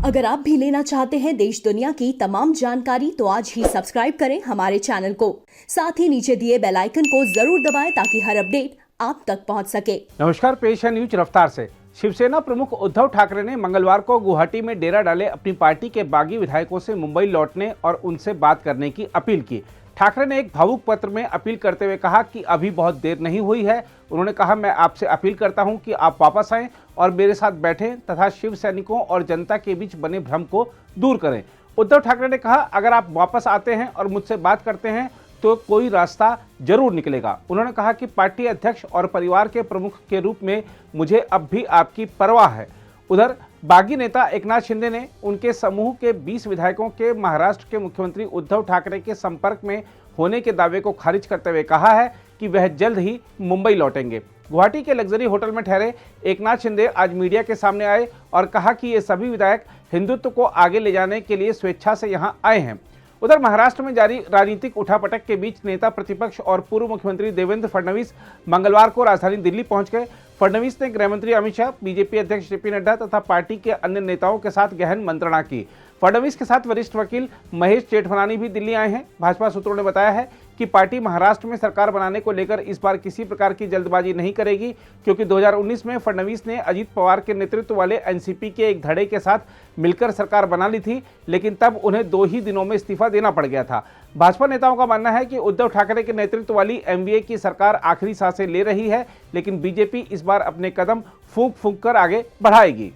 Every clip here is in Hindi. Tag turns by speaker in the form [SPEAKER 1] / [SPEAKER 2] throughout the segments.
[SPEAKER 1] अगर आप भी लेना चाहते हैं देश दुनिया की तमाम जानकारी तो आज ही सब्सक्राइब करें हमारे चैनल को। साथ ही नीचे दिए बेल आइकन को जरूर दबाएं ताकि हर अपडेट आप तक पहुंच सके।
[SPEAKER 2] नमस्कार, पेश है न्यूज रफ्तार से। शिवसेना प्रमुख उद्धव ठाकरे ने मंगलवार को गुवाहाटी में डेरा डाले अपनी पार्टी के बागी विधायकों से मुंबई लौटने और उनसे बात करने की अपील की। ठाकरे ने एक भावुक पत्र में अपील करते हुए कहा कि अभी बहुत देर नहीं हुई है। उन्होंने कहा, मैं आपसे अपील करता हूं कि आप वापस आएं और मेरे साथ बैठें तथा शिव सैनिकों और जनता के बीच बने भ्रम को दूर करें। उद्धव ठाकरे ने कहा, अगर आप वापस आते हैं और मुझसे बात करते हैं तो कोई रास्ता जरूर निकलेगा। उन्होंने कहा कि पार्टी अध्यक्ष और परिवार के प्रमुख के रूप में मुझे अब भी आपकी परवाह है। उधर बागी नेता एकनाथ शिंदे ने उनके समूह के 20 विधायकों के महाराष्ट्र के मुख्यमंत्री उद्धव ठाकरे के संपर्क में होने के दावे को खारिज करते हुए कहा है कि वह जल्द ही मुंबई लौटेंगे। गुवाहाटी के लग्जरी होटल में ठहरे एकनाथ शिंदे आज मीडिया के सामने आए और कहा कि ये सभी विधायक हिंदुत्व को आगे ले जाने के लिए स्वेच्छा से यहाँ आए हैं। उधर महाराष्ट्र में जारी राजनीतिक उठापटक के बीच नेता प्रतिपक्ष और पूर्व मुख्यमंत्री देवेंद्र फडणवीस मंगलवार को राजधानी दिल्ली पहुंच गए। फडणवीस ने गृहमंत्री अमित शाह, बीजेपी अध्यक्ष जेपी नड्डा तथा पार्टी के अन्य नेताओं के साथ गहन मंत्रणा की। फडणवीस के साथ वरिष्ठ वकील महेश जेठमलानी भी दिल्ली आए हैं। भाजपा सूत्रों ने बताया है कि पार्टी महाराष्ट्र में सरकार बनाने को लेकर इस बार किसी प्रकार की जल्दबाजी नहीं करेगी, क्योंकि 2019 में फडणवीस ने अजीत पवार के नेतृत्व वाले एनसीपी के एक धड़े के साथ मिलकर सरकार बना ली थी, लेकिन तब उन्हें 2 ही दिनों में इस्तीफा देना पड़ गया था। भाजपा नेताओं का मानना है कि उद्धव ठाकरे के नेतृत्व वाली एमवीए की सरकार आखिरी सांसें ले रही है, लेकिन बीजेपी इस बार अपने कदम फूंक फूंक कर आगे बढ़ाएगी।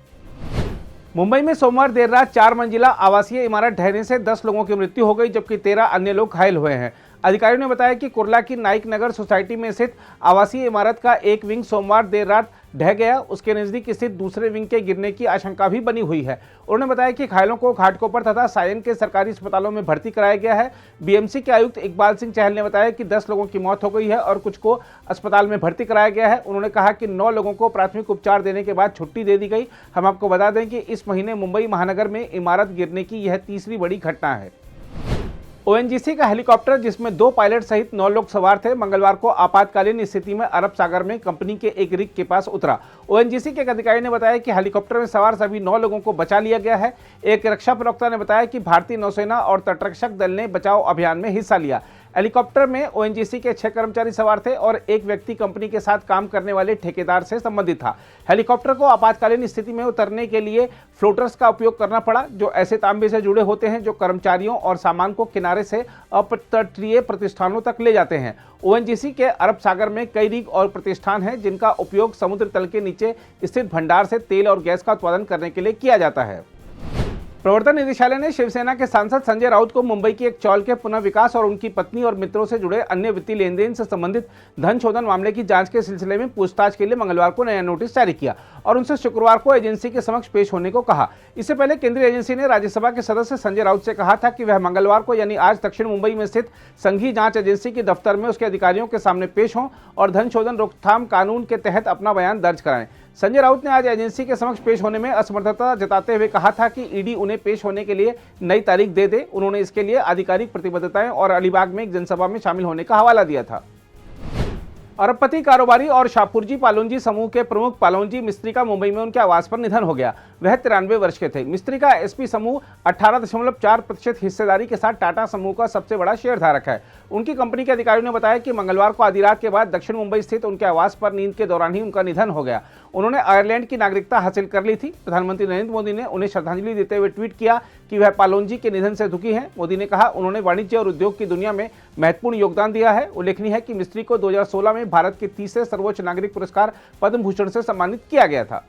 [SPEAKER 2] मुंबई में सोमवार देर रात 4 मंजिला आवासीय इमारत ढहने से 10 लोगों की मृत्यु हो गई, जबकि 13 अन्य लोग घायल हुए हैं। अधिकारियों ने बताया कि कुर्ला की नाइक नगर सोसाइटी में स्थित आवासीय इमारत का एक विंग सोमवार देर रात ढह गया। उसके नजदीक स्थित दूसरे विंग के गिरने की आशंका भी बनी हुई है। उन्होंने बताया कि घायलों को घाटकोपर तथा सायन के सरकारी अस्पतालों में भर्ती कराया गया है। बीएमसी के आयुक्त इकबाल सिंह चहल ने बताया कि 10 लोगों की मौत हो गई है और कुछ को अस्पताल में भर्ती कराया गया है। उन्होंने कहा कि 9 लोगों को प्राथमिक उपचार देने के बाद छुट्टी दे दी गई। हम आपको बता दें कि इस महीने मुंबई महानगर में इमारत गिरने की यह तीसरी बड़ी घटना है। ओएनजीसी का हेलीकॉप्टर, जिसमें 2 पायलट सहित 9 लोग सवार थे, मंगलवार को आपातकालीन स्थिति में अरब सागर में कंपनी के एक रिग के पास उतरा। ओएनजीसी के एक अधिकारी ने बताया कि हेलीकॉप्टर में सवार सभी 9 लोगों को बचा लिया गया है। एक रक्षा प्रवक्ता ने बताया कि भारतीय नौसेना और तटरक्षक दल ने बचाव अभियान में हिस्सा लिया। हेलीकॉप्टर में ओएनजीसी के 6 कर्मचारी सवार थे और एक व्यक्ति कंपनी के साथ काम करने वाले ठेकेदार से संबंधित था। हेलीकॉप्टर को आपातकालीन स्थिति में उतरने के लिए फ्लोटर्स का उपयोग करना पड़ा, जो ऐसे तांबे से जुड़े होते हैं जो कर्मचारियों और सामान को किनारे से अपतटीय प्रतिष्ठानों तक ले जाते हैं। ओएनजीसी के अरब सागर में कई रिग और प्रतिष्ठान हैं जिनका उपयोग समुद्र तल के नीचे स्थित भंडार से तेल और गैस का उत्पादन करने के लिए किया जाता है। प्रवर्तन निदेशालय ने शिवसेना के सांसद संजय राउत को मुंबई की एक चौल के पुनः विकास और उनकी पत्नी और मित्रों से जुड़े अन्य वित्तीय लेन देन से संबंधित धन शोधन मामले की जांच के सिलसिले में पूछताछ के लिए मंगलवार को नया नोटिस जारी किया और उनसे शुक्रवार को एजेंसी के समक्ष पेश होने को कहा। इससे पहले केंद्रीय एजेंसी ने राज्यसभा के सदस्य संजय राउत से कहा था कि वह मंगलवार को यानी आज दक्षिण मुंबई में स्थित संघीय जांच एजेंसी के दफ्तर में उसके अधिकारियों के सामने पेश हों और धन शोधन रोकथाम कानून के तहत अपना बयान दर्ज कराएं। संजय राउत ने आज एजेंसी के समक्ष पेश होने में असमर्थता जताते हुए कहा था कि ईडी उन्हें पेश होने के लिए नई तारीख दे दे। उन्होंने इसके लिए आधिकारिक प्रतिबद्धताएं और अलीबाग में एक जनसभा में शामिल होने का हवाला दिया था। अरबपति कारोबारी और शाहपुरजी पालोनजी समूह के प्रमुख पालोनजी मिस्त्री का मुंबई में उनके आवास पर निधन हो गया। वह 93 वर्ष के थे। मिस्त्री का एसपी समूह 18.4% हिस्सेदारी के साथ टाटा समूह का सबसे बड़ा शेयरधारक है। उनकी कंपनी के अधिकारियों ने बताया कि मंगलवार को आधी रात के बाद दक्षिण मुंबई स्थित उनके आवास पर नींद के दौरान ही उनका निधन हो गया। उन्होंने आयरलैंड की नागरिकता हासिल कर ली थी। प्रधानमंत्री नरेंद्र मोदी ने उन्हें श्रद्धांजलि देते हुए ट्वीट किया कि वह पालोनजी के निधन से दुखी हैं। मोदी ने कहा, उन्होंने वाणिज्य और उद्योग की दुनिया में महत्वपूर्ण योगदान दिया है। उल्लेखनीय है कि मिस्त्री को 2016 में भारत के तीसरे सर्वोच्च नागरिक पुरस्कार पद्म भूषण से सम्मानित किया गया था।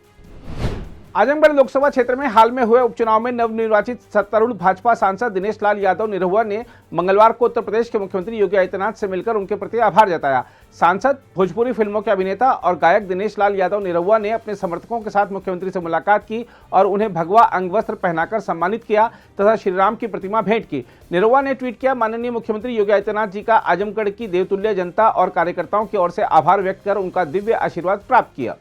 [SPEAKER 2] आजमगढ़ लोकसभा क्षेत्र में हाल में हुए उपचुनाव में नवनिर्वाचित सत्तारूढ़ भाजपा सांसद दिनेश लाल यादव निरहुआ ने मंगलवार को उत्तर प्रदेश के मुख्यमंत्री योगी आदित्यनाथ से मिलकर उनके प्रति आभार जताया। सांसद, भोजपुरी फिल्मों के अभिनेता और गायक दिनेश लाल यादव निरहुआ ने अपने समर्थकों के साथ मुख्यमंत्री से मुलाकात की और उन्हें भगवा अंगवस्त्र पहनाकर सम्मानित किया तथा श्रीराम की प्रतिमा भेंट की। निरहुआ ने ट्वीट किया, माननीय मुख्यमंत्री योगी आदित्यनाथ जी का आजमगढ़ की देवतुल्य जनता और कार्यकर्ताओं की ओर से आभार व्यक्त कर उनका दिव्य आशीर्वाद प्राप्त किया।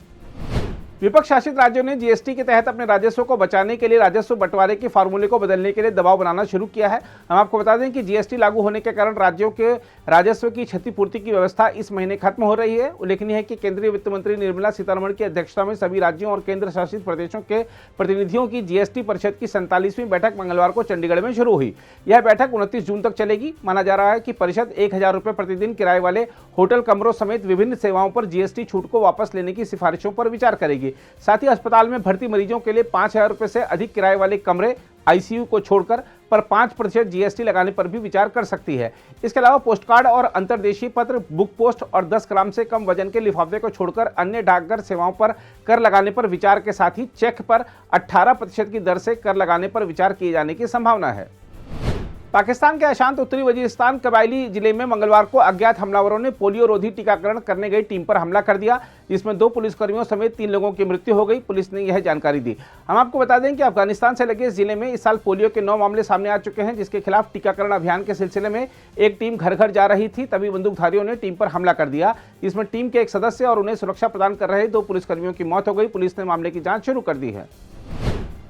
[SPEAKER 2] विपक्ष शासित राज्यों ने जीएसटी के तहत अपने राजस्व को बचाने के लिए राजस्व बंटवारे के फार्मूले को बदलने के लिए दबाव बनाना शुरू किया है। हम आपको बता दें कि जीएसटी लागू होने के कारण राज्यों के राजस्व की क्षतिपूर्ति की व्यवस्था इस महीने खत्म हो रही है। उल्लेखनीय है कि केंद्रीय वित्त मंत्री निर्मला सीतारमण की अध्यक्षता में सभी राज्यों और केंद्र शासित प्रदेशों के प्रतिनिधियों की जीएसटी परिषद की 47वीं बैठक मंगलवार को चंडीगढ़ में शुरू हुई। यह बैठक 29 जून तक चलेगी। माना जा रहा है कि परिषद 1000 रुपये प्रतिदिन किराए वाले होटल कमरों समेत विभिन्न सेवाओं पर जीएसटी छूट को वापस लेने की सिफारिशों पर विचार करेगी। साथ ही अस्पताल में भर्ती मरीजों के लिए 5000 रुपये से अधिक किराए वाले कमरे आईसीयू को छोड़कर पर 5% जीएसटी लगाने पर भी विचार कर सकती है। इसके अलावा पोस्ट कार्ड और अंतर्देशीय पत्र, बुक पोस्ट और 10 ग्राम से कम वजन के लिफाफे को छोड़कर अन्य डाकघर सेवाओं पर कर लगाने पर विचार के साथ ही चेक पर 18% की दर से कर लगाने पर विचार किए जाने की संभावना है। पाकिस्तान के अशांत उत्तरी वजीरिस्तान कबायली जिले में मंगलवार को अज्ञात हमलावरों ने पोलियो रोधी टीकाकरण करने गई टीम पर हमला कर दिया, जिसमें 2 पुलिसकर्मियों समेत 3 लोगों की मृत्यु हो गई। पुलिस ने यह जानकारी दी। हम आपको बता दें कि अफगानिस्तान से लगे इस जिले में इस साल पोलियो के 9 मामले सामने आ चुके हैं, जिसके खिलाफ टीकाकरण अभियान के सिलसिले में एक टीम घर घर जा रही थी, तभी बंदूकधारियों ने टीम पर हमला कर दिया, जिसमें टीम के एक सदस्य और उन्हें सुरक्षा प्रदान कर रहे 2 पुलिसकर्मियों की मौत हो गई। पुलिस ने मामले की जाँच शुरू कर दी है।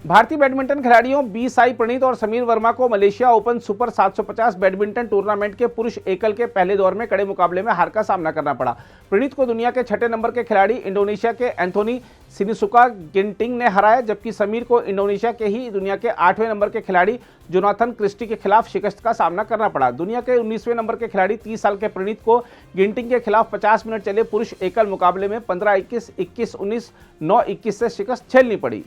[SPEAKER 2] भारतीय बैडमिंटन खिलाड़ियों बी साई प्रणीत और समीर वर्मा को Malaysia open super 750 badminton tournament के पुरुष एकल के पहले दौर में कड़े मुकाबले में हार का सामना करना पड़ा। प्रणीत को दुनिया के 6ठे नंबर के खिलाड़ी इंडोनेशिया के एंथोनी सिनिसुका गिंटिंग ने हराया, जबकि समीर को इंडोनेशिया के ही दुनिया के 8वें नंबर के खिलाड़ी जोनाथन क्रिस्टी के खिलाफ शिकस्त का सामना करना पड़ा। दुनिया के 19वें नंबर के खिलाड़ी 30 साल के प्रणीत को गिंटिंग के खिलाफ 50 मिनट चले पुरुष एकल मुकाबले में 15-21, 21-19, 9-21 से शिकस्त झेलनी पड़ी।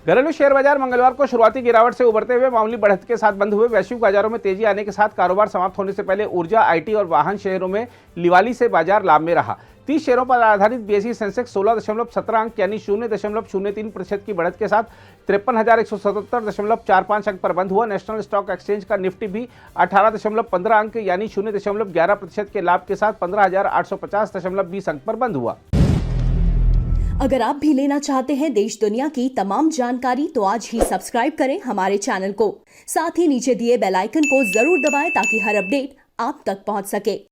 [SPEAKER 2] घरेलू शेयर बाजार मंगलवार को शुरुआती गिरावट से उभरते हुए मामूली बढ़त के साथ बंद हुए। वैश्विक बाजारों में तेजी आने के साथ कारोबार समाप्त होने से पहले ऊर्जा, आईटी और वाहन शेयरों में लिवाली से बाजार लाभ में रहा। 30 शेयरों पर आधारित बीएसई सेंसेक्स 16.17 अंक यानी 0.03% की बढ़त के साथ 53,177.45 अंक पर बंद हुआ। नेशनल स्टॉक एक्सचेंज का निफ्टी भी 18.15 अंक यानी 0.11% के लाभ के साथ 15,850.20 अंक पर बंद हुआ।
[SPEAKER 1] अगर आप भी लेना चाहते हैं देश दुनिया की तमाम जानकारी तो आज ही सब्सक्राइब करें हमारे चैनल को। साथ ही नीचे दिए बेल आइकन को जरूर दबाएं ताकि हर अपडेट आप तक पहुंच सके।